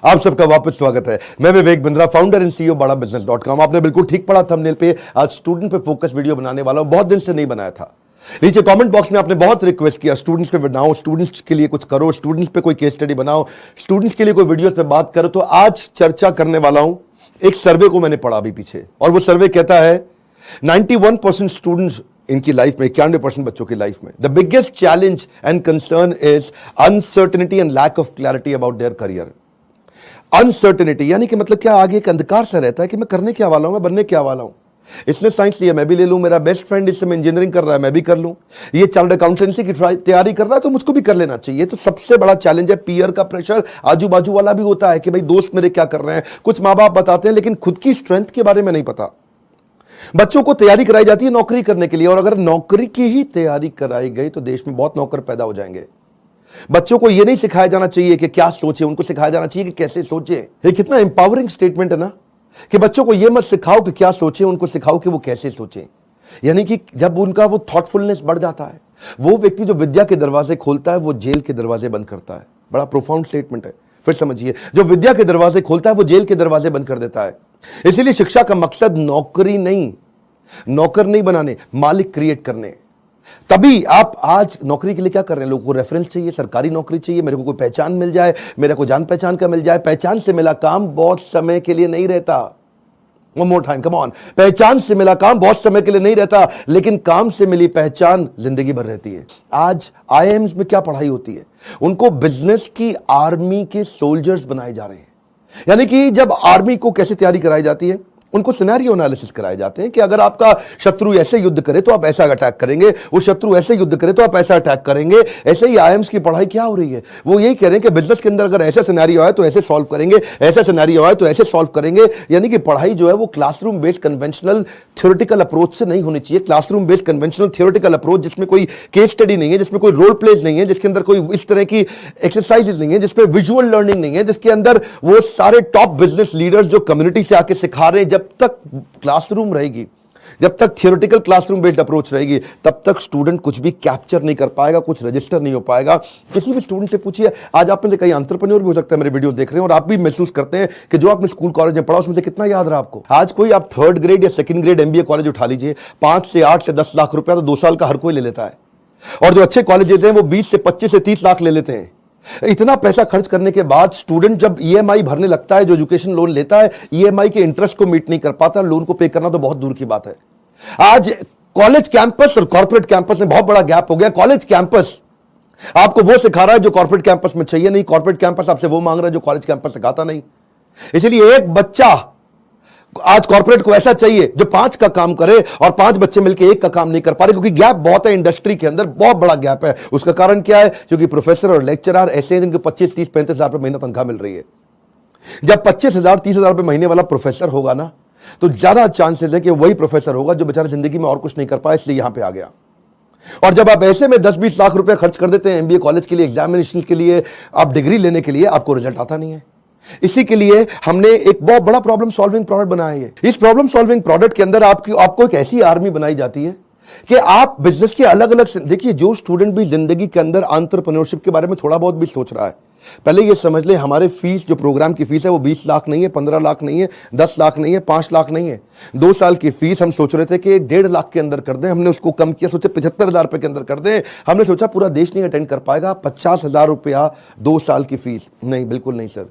आप सबका वापस स्वागत है। मैं Vivek Bindra, founder and CEO बड़ा बिजनेस.com। आपने बिल्कुल ठीक पढ़ा थंबनेल पे। आज स्टूडेंट पे फोकस वीडियो बनाने वाला हूं, बहुत दिन से नहीं बनाया था। नीचे कमेंट बॉक्स में आपने बहुत रिक्वेस्ट किया स्टूडेंट्स पे बनाओ, स्टूडेंट्स के लिए कुछ करो, स्टूडेंट्स पे कोई केस स्टडी बनाओ, स्टूडेंट्स के लिए कोई वीडियोस पे बात करो। तो आज चर्चा करने वाला हूं एक सर्वे को मैंने पढ़ा अभी पीछे, और वो सर्वे कहता है 91% स्टूडेंट्स इनकी लाइफ में, 91% बच्चों की लाइफ में, the biggest challenge and concern is uncertainty and lack of clarity about their career. Uncertainty यानी कि मतलब क्या, आगे एक अंधकार सा रहता है कि मैं करने क्या वाला हूं, मैं बनने क्या वाला हूं। इसने साइंस लिया, मैं भी ले लूं, मेरा बेस्ट फ्रेंड इस समय इंजीनियरिंग कर रहा है, मैं भी कर लूं, ये चार्टर्ड अकाउंटेंसी की तैयारी कर रहा है तो मुझको भी कर लेना चाहिए। तो सबसे बड़ा चैलेंज है पीयर का प्रेशर। आजू बाजू वाला भी होता है कि भाई दोस्त मेरे क्या कर रहे हैं, कुछ माँ बाप बताते हैं, लेकिन खुद की स्ट्रेंथ के बारे में नहीं पता। बच्चों को तैयारी कराई जाती है नौकरी करने के लिए, और अगर नौकरी की ही तैयारी कराई गई तो देश में बहुत नौकर पैदा हो जाएंगे। बच्चों को यह नहीं सिखाया जाना चाहिए कि क्या सोचे, उनको सिखाया जाना चाहिए कि कैसे सोचे। ये कितना इंपावरिंग स्टेटमेंट है ना, कि बच्चों को यह मत सिखाओ कि क्या सोचे, उनको सिखाओ कि वो कैसे सोचे। यानी कि जब उनका वो थॉटफुलनेस बढ़ जाता है, वो व्यक्ति जो विद्या के दरवाजे खोलता है वो जेल के दरवाजे बंद करता है। बड़ा प्रोफाउंड स्टेटमेंट है, फिर समझिए। जो विद्या के दरवाजे खोलता है वो जेल के दरवाजे बंद कर देता है। इसीलिए शिक्षा का मकसद नौकरी नहीं, नौकर नहीं बनाने, मालिक क्रिएट करने। तभी आप आज नौकरी के लिए क्या कर रहे हैं, लोगों को रेफरेंस चाहिए, सरकारी नौकरी चाहिए, मेरे को कोई पहचान मिल जाए, मेरे को जान पहचान का मिल जाए। पहचान से मिला काम बहुत समय के लिए नहीं रहता। One more time, come on. पहचान से मिला काम बहुत समय के लिए नहीं रहता, लेकिन काम से मिली पहचान जिंदगी भर रहती है। आज आईआईएम्स में क्या पढ़ाई होती है, उनको बिजनेस की आर्मी के सोल्जर्स बनाए जा रहे हैं। यानी कि जब आर्मी को कैसे तैयारी कराई जाती है, उनको सिनेरियो एनालिसिस कराए जाते हैं कि अगर आपका शत्रु ऐसे युद्ध करे तो आप ऐसा अटैक करेंगे, वो शत्रु ऐसे युद्ध करे तो आप ऐसा अटैक करेंगे। ऐसे ही आईएम्स की पढ़ाई क्या हो रही है, वो यही कह रहे हैं कि बिजनेस के अंदर अगर ऐसा सिनेरियो आए तो ऐसे सॉल्व करेंगे, ऐसा सिनेरियो आए तो ऐसे सॉल्व करेंगे। यानी कि पढ़ाई जो है वो classroom based conventional theoretical approach से नहीं होनी चाहिए। Classroom based conventional theoretical approach जिसमें कोई केस स्टडी नहीं है, जिसमें कोई रोल प्लेज नहीं है, जिसके अंदर कोई इस तरह की एक्सरसाइजेज नहीं है, जिसमें विजुअल लर्निंग नहीं है, जिसके अंदर वो सारे टॉप बिजनेस लीडर्स जो कम्युनिटी से आके सिखा रहे हैं। जब तक क्लासरूम रहेगी, जब तक थियोरेटिकल क्लासरूम बेस्ड अप्रोच रहेगी, तब तक स्टूडेंट कुछ भी कैप्चर नहीं कर पाएगा, कुछ रजिस्टर नहीं हो पाएगा। किसी भी स्टूडेंट से पूछिए, आज आप में से कई एंटरप्रेन्योर भी हो सकता है मेरे वीडियो देख रहे हैं, और आप भी महसूस करते हैं कि जो आपने स्कूल कॉलेज में पढ़ा उसमें से कितना याद रहा आपको। आज कोई आप 3rd ग्रेड या 2nd ग्रेड MBA कॉलेज उठा लीजिए, 5 से 8 से 10 लाख रुपया तो 2 साल का हर कोई ले लेता है, और जो अच्छे कॉलेज हैं वो 20 से 25 से 30 लाख ले लेते हैं। इतना पैसा खर्च करने के बाद स्टूडेंट जब EMI भरने लगता है, जो एजुकेशन लोन लेता है, EMI के इंटरेस्ट को मीट नहीं कर पाता, लोन को पे करना तो बहुत दूर की बात है। आज कॉलेज कैंपस और कॉर्पोरेट कैंपस में बहुत बड़ा गैप हो गया। कॉलेज कैंपस आपको वो सिखा रहा है जो कॉर्पोरेट कैंपस में चाहिए नहीं, कॉर्पोरेट कैंपस आपसे वो मांग रहा है जो कॉलेज कैंपस सिखाता नहीं। इसलिए एक बच्चा आज कॉर्पोरेट को ऐसा चाहिए जो 5 का काम करे, और 5 बच्चे मिलकर 1 का काम नहीं कर पा रहे, क्योंकि गैप बहुत है इंडस्ट्री के अंदर, बहुत बड़ा गैप है। उसका कारण क्या है, क्योंकि प्रोफेसर और लेक्चरर ऐसे हैं जिनको 25, 30, 35 हजार रुपए महीना तनख्वाह मिल रही है। जब 25,000, 30,000 रुपए महीने वाला प्रोफेसर होगा ना, तो ज्यादा चांसेस है कि वही प्रोफेसर होगा जो बेचारा जिंदगी में और कुछ नहीं कर पाया, इसलिए यहां पर आ गया। और जब आप ऐसे में 10-20 लाख रुपए खर्च कर देते हैं MBA कॉलेज के लिए, एग्जामिनेशन के लिए, आप डिग्री लेने के लिए, आपको रिजल्ट आता नहीं है। इसी के लिए हमने एक बहुत बड़ा प्रॉब्लम सॉल्विंग प्रोडक्ट बनाया है। इस प्रॉब्लम सॉल्विंग प्रोडक्ट के अंदर आपको एक ऐसी आर्मी बनाई जाती है कि आप बिजनेस के अलग अलग, देखिए जो स्टूडेंट भी जिंदगी के अंदर एंटरप्रेन्योरशिप के बारे में थोड़ा बहुत भी सोच रहा है, पहले ये समझ ले हमारे फीस, जो प्रोग्राम की फीस है वो 20 लाख नहीं है, 15 लाख नहीं है, 10 लाख नहीं है, 5 लाख नहीं है। 2 साल की फीस हम सोच रहे थे कि 1.5 लाख के अंदर कर दें, हमने उसको कम किया, सोचे 75,000 रुपए के अंदर कर दें। हमने सोचा पूरा देश नहीं अटेंड कर पाएगा, 50,000 रुपया 2 साल की फीस। नहीं, बिल्कुल नहीं सर।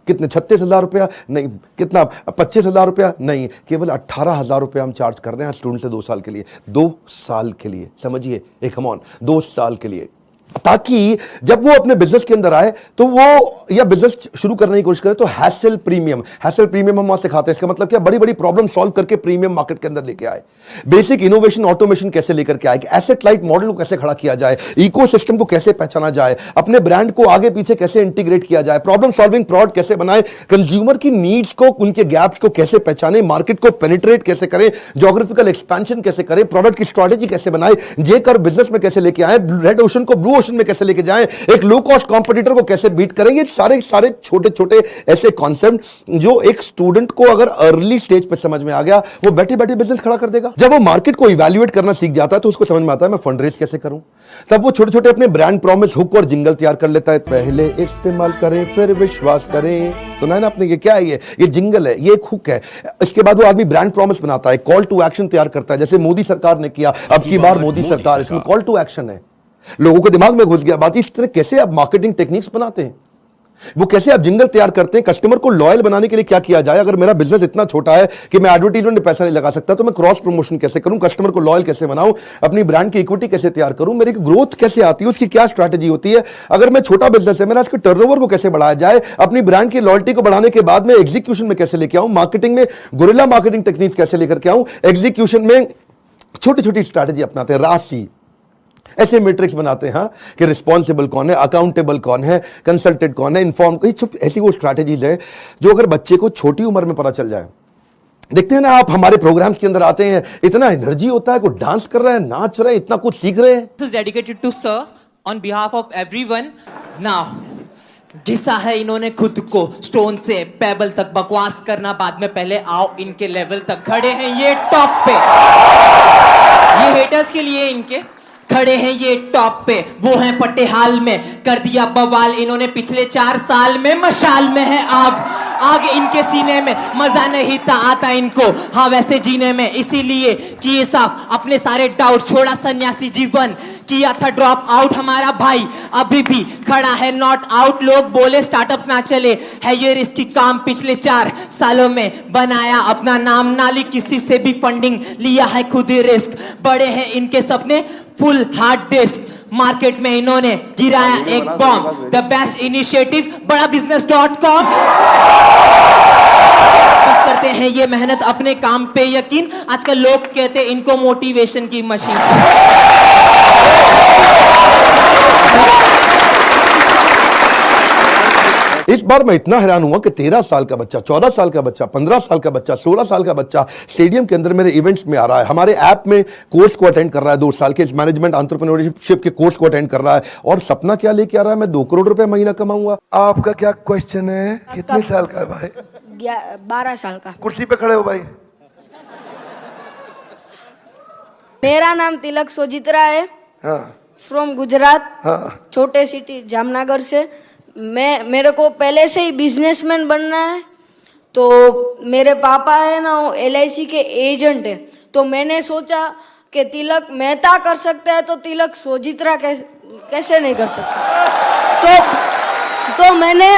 कितने, 36,000 रुपया? नहीं। कितना, 25,000 रुपया? नहीं। केवल 18,000 रुपया हम चार्ज कर रहे हैं स्टूडेंट से 2 साल के लिए। 2 साल के लिए, समझिए, एक कम ऑन, 2 साल के लिए, ताकि जब वो अपने बिजनेस के अंदर आए तो वो, या बिजनेस शुरू करने की कोशिश करे तो हैसल प्रीमियम हम वहां सिखाते हैं। इसका मतलब क्या, बड़ी बड़ी प्रॉब्लम सॉल्व करके प्रीमियम मार्केट के अंदर लेके आए, बेसिक इनोवेशन ऑटोमेशन कैसे लेकर के आए, एसेट लाइट मॉडल को कैसे खड़ा किया जाए, इकोसिस्टम को कैसे पहचाना जाए, अपने ब्रांड को आगे पीछे कैसे इंटीग्रेट किया जाए, प्रॉब्लम सॉल्विंग प्रोडक्ट कैसे बनाए, कंज्यूमर की नीड्स को, उनके गैप्स को कैसे पहचाने, मार्केट को पेनिट्रेट कैसे करें, ज्योग्राफिकल एक्सपेंशन कैसे करें, प्रोडक्ट की स्ट्रेटेजी कैसे बनाए, जे कर बिजनेस में कैसे लेके आए, रेड ओशन को ब्लू प्रमोशन में कैसे लेके जाएं, एक लो कॉस्ट कॉम्पिटिटर को कैसे बीट करेंगे, सारे सारे छोटे छोटे ऐसे कॉन्सेप्ट जो एक स्टूडेंट को अगर अर्ली स्टेज पे समझ में आ गया, वो बैठे बैठे बिजनेस खड़ा कर देगा। जब वो मार्केट को इवैल्यूएट करना सीख जाता है तो उसको समझ में आता है मैं फंड रेज कैसे करूं। तब वो छोटे छोटे अपने ब्रांड प्रॉमिस, हुक और जिंगल तैयार कर लेता है। पहले इस्तेमाल करें फिर विश्वास करें, सुना है ना आपने? ये क्या है? ये जिंगल है, ये एक हुक है। इसके बाद वो आदमी ब्रांड प्रॉमिस बनाता है, कॉल टू एक्शन तैयार करता है, जैसे मोदी सरकार ने किया, अब की बार मोदी सरकार, इसमें कॉल टू एक्शन है। लोगों के दिमाग में घुस गया बात। इस तरह कैसे आप मार्केटिंग टेक्निक्स बनाते हैं, वो कैसे आप जिंगल तैयार करते हैं, कस्टमर को लॉयल बनाने के लिए क्या किया जाए। अगर मेरा बिजनेस इतना छोटा है कि मैं एडवर्टाइजमेंट में पैसा नहीं लगा सकता, तो मैं क्रॉस प्रमोशन कैसे करूं, कस्टमर को लॉयल कैसे बनाऊं, अपनी ब्रांड की इक्विटी कैसे तैयार करूं, मेरी ग्रोथ कैसे आती है, उसकी क्या स्ट्रैटेजी होती है। अगर मैं छोटा बिजनेस है, मेरा इसके टर्नओवर को कैसे बढ़ाया जाए, अपनी ब्रांड की लॉयल्टी को बढ़ाने के बाद में एग्जीक्यूशन में कैसे लेके आऊं, मार्केटिंग में गुरिल्ला मार्केटिंग टेक्निक कैसे लेकर के आऊं, एग्जीक्यूशन में छोटी छोटी स्ट्रैटेजी अपनाते हैं, राशि ऐसे मैट्रिक्स बनाते हैं कि रिस्पॉन्सिबल कौन है, अकाउंटेबल कौन है, कंसल्टेड कौन है, इन्फॉर्म। ऐसी वो स्ट्रैटेजीज है जो अगर बच्चे को छोटी उम्र में पता चल जाए। देखते हैं ना आप, हमारे प्रोग्राम्स के अंदर आते हैं, इतना एनर्जी होता है, कोई डांस कर रहा है, नाच रहा है, इतना कुछ सीख रहे हैं। This is dedicated to sir on behalf of everyone. Now, घिसा है इन्होंने खुद को स्टोन से पेबल तक, बकवास करना बाद में, पहले आओ इनके लेवल तक। खड़े हैं ये टॉप पे, ये हेटर्स के लिए इनके खड़े हैं ये टॉप पे, वो हैं फटे हाल में, कर दिया बवाल इन्होंने पिछले 4 साल में। मशाल में है आग, आग इनके सीने में, मजा नहीं था आता इनको हाँ वैसे जीने में, इसीलिए किए साफ अपने सारे डाउट, छोड़ा सन्यासी जीवन, किया था ड्रॉप आउट हमारा भाई, अभी भी खड़ा है नॉट आउट। लोग बोले स्टार्टअप्स ना चले, है ये रिस्की काम, पिछले 4 सालों में बनाया अपना नाम, नाली किसी से भी फंडिंग, लिया है खुद ही रिस्क, बड़े हैं इनके सपने फुल हार्ड डिस्क, मार्केट में इन्होंने गिराया एक बॉम्ब, द बेस्ट इनिशिएटिव बड़ा business.com। बस करते हैं ये मेहनत अपने काम पे यकीन, आजकल लोग कहते हैं इनको मोटिवेशन की मशीन। इस बार मैं इतना हैरान हुआ कि 13 साल का बच्चा, 14 साल का बच्चा, 15 साल का बच्चा, 16 साल का बच्चा स्टेडियम के अंदर मेरे इवेंट्स में आ रहा है, हमारे ऐप में कोर्स को अटेंड कर रहा है, 2 साल के मैनेजमेंट एंटरप्रेन्योरशिप के कोर्स को अटेंड कर रहा है, और सपना क्या लेके आ रहा है, मैं 2 करोड़ रुपए महीना कमाऊंगा। आपका क्या क्वेश्चन है? कितने साल का है भाई? 12 साल का। कुर्सी पे खड़े हो भाई। मेरा नाम तिलक सोजित्रा है, फ्रॉम गुजरात, छोटे सिटी जामनगर से। मेरे को पहले से ही बिजनेसमैन बनना है, तो मेरे पापा है ना वो LIC के एजेंट है, तो मैंने सोचा कि तिलक मेहता कर सकता है तो तिलक सोजित्रा कैसे नहीं कर सकता। तो मैंने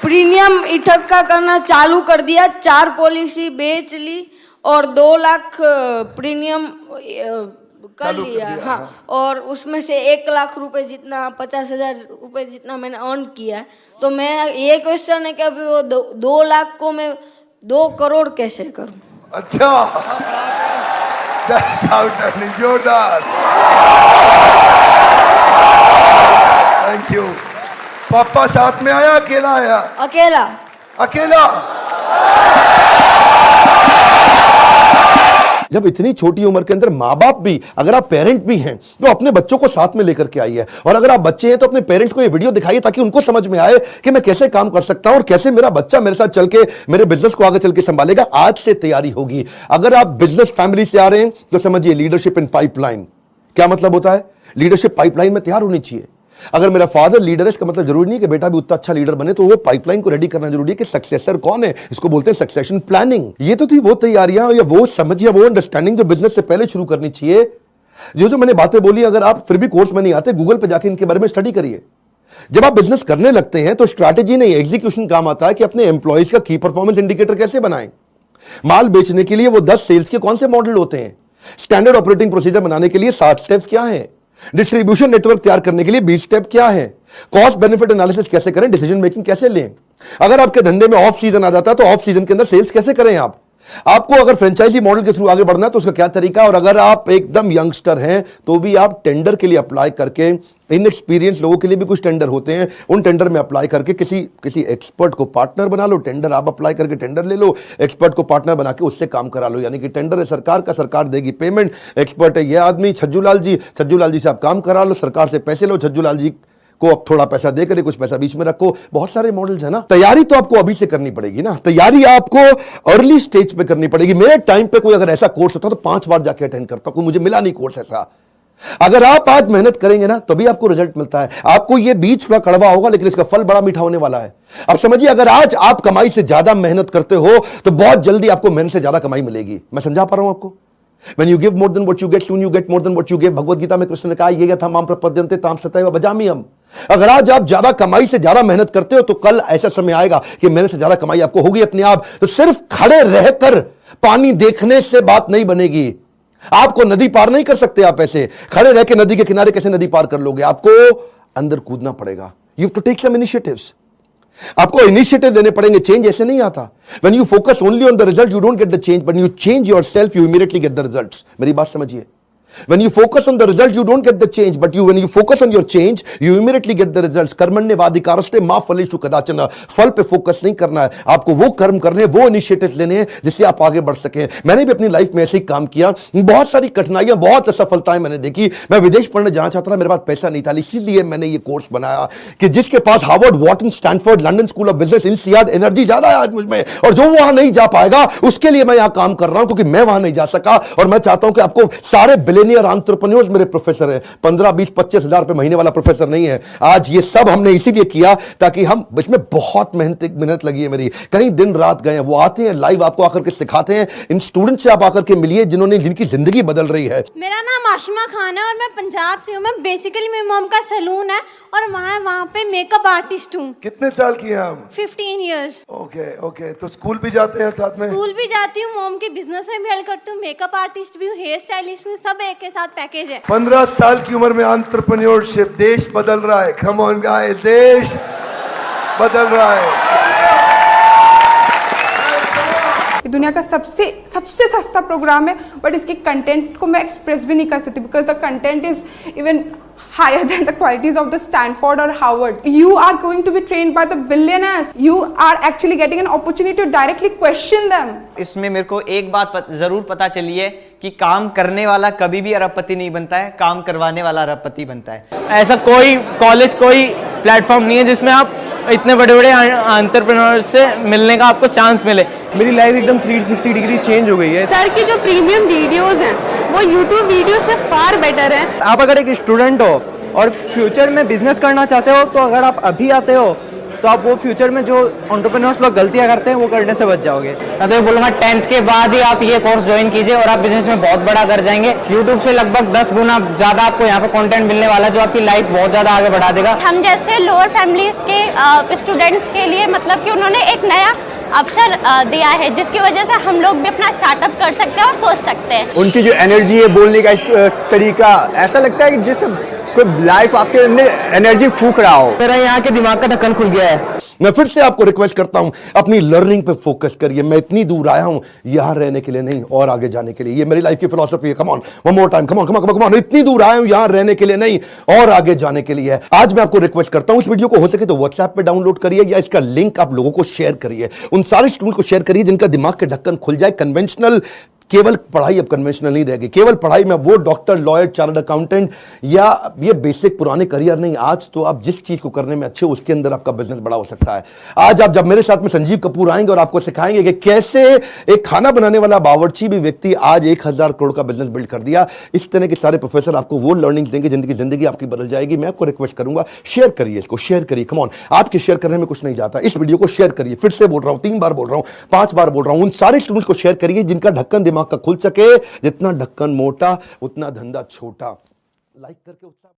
प्रीमियम इकट्ठा करना चालू कर दिया, 4 पॉलिसी बेच ली और 2 लाख प्रीमियम कर लिया। हाँ, और उसमें से 1 लाख रुपए जितना, 50,000 रुपए जितना मैंने अर्न किया है। तो मैं ये क्वेश्चन है कि अभी वो 2 लाख को मैं 2 करोड़ कैसे करूं? अच्छा, जोरदार, थैंक यू। पापा साथ में आया, अकेला आया? अकेला। अकेला। जब इतनी छोटी उम्र के अंदर माँ बाप भी, अगर आप पेरेंट भी हैं तो अपने बच्चों को साथ में लेकर के आइए, और अगर आप बच्चे हैं तो अपने पेरेंट्स को ये वीडियो दिखाइए ताकि उनको समझ में आए कि मैं कैसे काम कर सकता हूं और कैसे मेरा बच्चा मेरे साथ चल के मेरे बिजनेस को आगे चल के संभालेगा। आज से तैयारी होगी। अगर आप बिजनेस फैमिली से आ रहे हैं तो समझिए लीडरशिप इन पाइपलाइन। क्या मतलब होता है? लीडरशिप पाइपलाइन में तैयार होनी चाहिए। अगर मेरा फादर लीडर है, इसका मतलब जरूरी नहीं कि बेटा भी उतना अच्छा लीडर बने, तो वो पाइपलाइन को रेडी करना जरूरी है कि सक्सेसर कौन है, इसको बोलते हैं सक्सेशन प्लानिंग। ये तो थी वो तैयारियां या वो समझिए वो अंडरस्टैंडिंग जो बिजनेस से पहले शुरू करनी चाहिए। जो मैंने बातें बोली, अगर आप फिर भी कोर्स में नहीं आते, गूगल पे जाके इनके बारे में स्टडी करिए। जब आप बिजनेस करने लगते हैं तो स्ट्रैटेजी नहीं, एग्जीक्यूशन काम आता है कि अपने एम्प्लॉइज का की परफॉर्मेंस इंडिकेटर कैसे बनाएं। माल बेचने के लिए वो 10 सेल्स के कौन से मॉडल होते हैं, स्टैंडर्ड ऑपरेटिंग प्रोसीजर बनाने के लिए 7 स्टेप्स क्या हैं, डिस्ट्रीब्यूशन नेटवर्क तैयार करने के लिए 20 स्टेप क्या है, कॉस्ट बेनिफिट एनालिसिस कैसे करें, डिसीजन मेकिंग कैसे लें। अगर आपके धंधे में ऑफ सीजन आ जाता है तो ऑफ सीजन के अंदर सेल्स कैसे करें आप, आपको अगर फ्रेंचाइजी मॉडल के थ्रू आगे बढ़ना है तो उसका क्या तरीका है, और अगर आप एकदम यंगस्टर हैं तो भी आप टेंडर के लिए अप्लाई करके, इनएक्सपीरियंस लोगों के लिए भी कुछ टेंडर होते हैं, उन टेंडर में अप्लाई करके किसी एक्सपर्ट को पार्टनर बना लो। टेंडर आप अप्लाई करके टेंडर ले लो, एक्सपर्ट को पार्टनर बना के उससे काम करा लो। यानी कि टेंडर है सरकार का, सरकार देगी पेमेंट, एक्सपर्ट है ये आदमी छज्जू लाल जी से आप काम करा लो, सरकार से पैसे लो, छज्जू लाल जी को अब थोड़ा पैसा देकर कुछ पैसा बीच में रखो। बहुत सारे मॉडल्स है ना। तैयारी तो आपको अभी से करनी पड़ेगी ना, तैयारी आपको अर्ली स्टेज पे करनी पड़ेगी। मेरे टाइम पे कोई अगर ऐसा कोर्स होता तो 5 बार जाके अटेंड करता, कोई मुझे मिला नहीं कोर्स ऐसा। अगर आप आज मेहनत करेंगे ना तभी आपको रिजल्ट मिलता है। आपको ये बीज थोड़ा कड़वा होगा लेकिन इसका फल बड़ा मीठा होने वाला है। अब समझिए, अगर आज आप कमाई से ज्यादा मेहनत करते हो तो बहुत जल्दी आपको मेहनत से ज्यादा कमाई मिलेगी। मैं समझा पा रहा हूं आपको? When you give more than what you get, soon you get more than what you give। Bhagavad Gita में कृष्ण ने कहा, ये यथा माम प्रपद्यन्ते ताम सतैव भजाम्यहम्। अगर आज आप ज्यादा कमाई से ज्यादा मेहनत करते हो तो कल ऐसा समय आएगा कि मेहनत से ज्यादा कमाई आपको होगी अपने आप। तो सिर्फ खड़े रहकर पानी देखने से बात नहीं बनेगी। आपको नदी पार नहीं कर सकते आप ऐसे खड़े रह के। नदी के किनारे कैसे नदी पार कर लोगे? आपको अंदर कूदना पड़ेगा। You have to take some initiatives. आपको इनिशिएटिव देने पड़ेंगे। चेंज ऐसे नहीं आता। When you focus only on the result, you don't get the change. But you change yourself, you immediately get the results. मेरी बात समझिए। When you focus on the result, you don't get the change. But when you focus on your change, you immediately get the results. कर्मण्येवाधिकारस्ते मा फलेषु कदाचन। फल पे focus नहीं करना है आपको, वो कर्म करने, वो इनिशिएटिव लेने हैं जिससे आप आगे बढ़ सकें। मैंने भी अपनी लाइफ में ऐसे ही काम किया। बहुत सारी कठिनाइयां, बहुत असफलताएं मैंने देखी। मैं विदेश पढ़ने जाना चाहता था, मेरे पास पैसा नहीं था, इसीलिए मैंने ये कोर्स बनाया कि जिसके पास Harvard, Wharton, Stanford, London School of Business, INSEAD energy ज्यादा है आज मुझ में, और जो वहां नहीं जा पाएगा उसके लिए मैं यहां काम कर रहा हूं क्योंकि मैं वहां नहीं जा सका। और मैं चाहता हूं कि आपको सारे बिलियनियर एंटरप्रेन्योर्स मेरे प्रोफेसर हैं। 15, 20, 25 हजार रुपए महीने वाला प्रोफेसर नहीं है। आज ये सब हमने इसीलिए किया ताकि हम, इसमें बहुत मेहनत लगी है मेरी, कई दिन रात गए हैं। वो आते हैं लाइव, आपको आकर के सिखाते हैं। इन स्टूडेंट से आप आकर के मिलिए जिनकी जिंदगी बदल रही है। मेरा नाम आशिमा खान है और मैं पंजाब से हूँ। मैं बेसिकली मेरी मॉम का सैलून है और वहाँ पे मेकअप आर्टिस्ट हूँ। कितने साल की हैं आप? 15 इयर्स। ओके। तो स्कूल भी जाते हैं साथ में? स्कूल भी जाती हूँ, मॉम के बिजनेस में भी हेल्प करती हूँ, मेकअप आर्टिस्ट भी हूँ, हेयर स्टाइलिस्ट भी हूँ, सब एक के साथ पैकेज है। 15 साल की उम्र में एंटरप्रेन्योरशिप, देश बदल रहा है। कम ऑन गाइस, देश बदल रहा है। ये दुनिया का सबसे सस्ता प्रोग्राम है, बट इसके कंटेंट को मैं एक्सप्रेस भी नहीं कर सकती because the content is even higher than the qualities of the Stanford or Harvard. You are going to be trained by the billionaires. You are actually getting an opportunity to directly question them. इसमें मेरे को एक बात जरूर पता चली है कि काम करने वाला कभी भी अरबपति नहीं बनता है, काम करवाने वाला अरबपति बनता है। ऐसा कोई कॉलेज, कोई प्लेटफॉर्म नहीं है जिसमें आप इतने बड़े बड़े एंटरप्रेन्योर से मिलने का आपको चांस मिले। मेरी लाइफ एकदम 360 डिग्री चेंज हो गई है। सर की जो प्रीमियम वीडियोस हैं वो यूट्यूब वीडियो से फार बेटर है। आप अगर एक स्टूडेंट हो और फ्यूचर में बिजनेस करना चाहते हो तो अगर आप अभी आते हो तो आप वो फ्यूचर में जो एंटरप्रेन्योर्स लोग गलतियां करते हैं वो करने से बच जाओगे। मैं तो बोलूँगा 10th के बाद ही आप ये कोर्स ज्वाइन कीजिए और आप बिजनेस में बहुत बड़ा कर जाएंगे। यूट्यूब से लगभग 10 गुना ज्यादा आपको यहाँ पे कंटेंट मिलने वाला है जो आपकी लाइफ बहुत ज्यादा आगे बढ़ा देगा। हम जैसे लोअर फैमिली के स्टूडेंट्स के लिए मतलब कि उन्होंने एक नया अवसर दिया है जिसकी वजह से हम लोग भी अपना स्टार्टअप कर सकते हैं और सोच सकते हैं। उनकी जो एनर्जी है, बोलने का तरीका, ऐसा लगता है कि जिससे कोई लाइफ आपके अंदर एनर्जी फूंक रहा हो। मेरा यहाँ के दिमाग का ढक्कन खुल गया है। मैं फिर से आपको रिक्वेस्ट करता हूं, अपनी लर्निंग पे फोकस करिए। मैं इतनी दूर आया हूं यहां रहने के लिए नहीं, और आगे जाने के लिए। ये मेरी लाइफ की फिलॉसफी है। Come on, one more time, come on. इतनी दूर आया हूं यहां रहने के लिए नहीं, और आगे जाने के लिए है। आज मैं आपको रिक्वेस्ट करता हूं, इस वीडियो को हो सके तो व्हाट्सएप पे डाउनलोड करिए या इसका लिंक आप लोगों को शेयर करिए। उन सारे स्टूडेंट को शेयर करिए जिनका दिमाग के ढक्कन खुल जाए। कन्वेंशनल केवल पढ़ाई अब कन्वेंशनल नहीं रहेगी। केवल पढ़ाई में वो डॉक्टर, लॉयर, चार्टर्ड अकाउंटेंट या ये बेसिक पुराने करियर नहीं। आज तो आप जिस चीज को करने में अच्छे, उसके अंदर आपका बिजनेस बड़ा हो सकता है। आज आप जब मेरे साथ में संजीव कपूर आएंगे और आपको सिखाएंगे कि कैसे एक खाना बनाने वाला बावर्ची भी व्यक्ति आज 1000 करोड़ का बिजनेस बिल्ड कर दिया। इस तरह के सारे प्रोफेसर आपको वो लर्निंग देंगे जिंदगी आपकी बदल जाएगी। मैं आपको रिक्वेस्ट करूंगा, शेयर करिए इसको, शेयर करिए। कम ऑन, आपके शेयर करने में कुछ नहीं जाता। इस वीडियो को शेयर करिए। फिर से बोल रहा हूं, 3 बार बोल रहा हूं, 5 बार बोल रहा हूं। उन सारे स्टूडेंट्स को शेयर करिए जिनका ढक्कन दिमाग का खुल सके। जितना ढक्कन मोटा उतना धंधा छोटा। लाइक करके